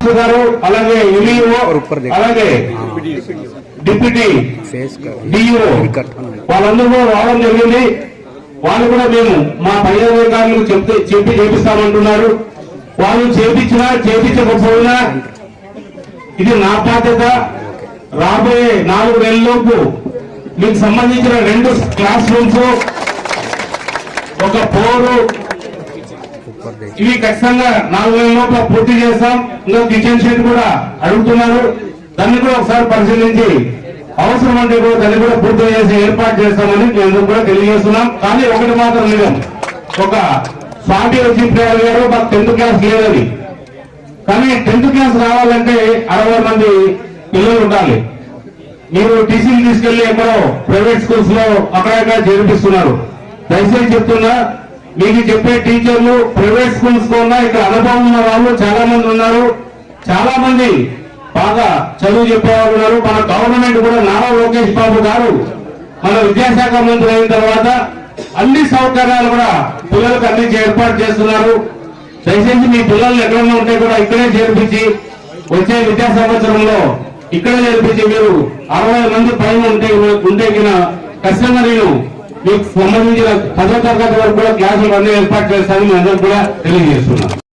గారు, అలాగే ఎంఈఓ, అలాగే డిప్యూటీ డిఈఓ వాళ్ళందరూ కూడా రావడం జరిగింది. వాళ్ళు కూడా మేము మా పై అధికారులకు చెప్పి చేపిస్తామంటున్నారు. వాళ్ళు చేపించకపోయినా ఇది నా బాధ్యత. రాబోయే 4 నెలల్లోపు మీకు సంబంధించిన 2 క్లాస్ రూమ్స్, ఒక పోరు ఇవి ఖచ్చితంగా 4 నెలల లోపల పూర్తి చేస్తాం. ఇంకా కిచెన్ షెడ్ కూడా అడుగుతున్నారు, దాన్ని కూడా ఒకసారి పరిశీలించి అవసరం అంటే కూడా దాన్ని కూడా పూర్తి చేసి ఏర్పాటు చేస్తామని మేము కూడా తెలియజేస్తున్నాం. కానీ ఒకటి మాత్రం నిజం, ఒక స్వామి వచ్చి గారు మాకు 10th క్లాస్ లేదని, కానీ 10th క్లాస్ రావాలంటే 60 మంది పిల్లలు ఉండాలి. మీరు టీసీలు తీసుకెళ్లి ఎక్కడో ప్రైవేట్ స్కూల్స్ లో అక్కడ చేర్పిస్తున్నారు. దయచేసి చెప్తున్నా, మీకు చెప్పే టీచర్లు ప్రైవేట్ స్కూల్స్ లో ఉన్న ఇక్కడ అనుభవం ఉన్న వాళ్ళు చాలా మంది ఉన్నారు. చాలా మంది బాగా చదువు చెప్పేవాళ్ళు ఉన్నారు. మన గవర్నమెంట్ కూడా నారా లోకేష్ బాబు గారు మన విద్యాశాఖ మంత్రి అయిన తర్వాత అన్ని సౌకర్యాలు కూడా పిల్లలకు అన్ని ఏర్పాటు చేస్తున్నారు. దయచేసి మీ పిల్లలు ఎక్కడన్నా ఉంటే కూడా ఇక్కడే చేర్పించి వచ్చే విద్యా సంవత్సరంలో ఇక్కడే చేర్పించి మీరు 60 మంది పైన ఉంటే ఖచ్చితంగా నేను మీకు సంబంధించిన 10వ తరగతి వరకు కూడా క్లాసులు అన్ని ఏర్పాటు చేస్తానని మీ అందరూ కూడా తెలియజేస్తున్నాను.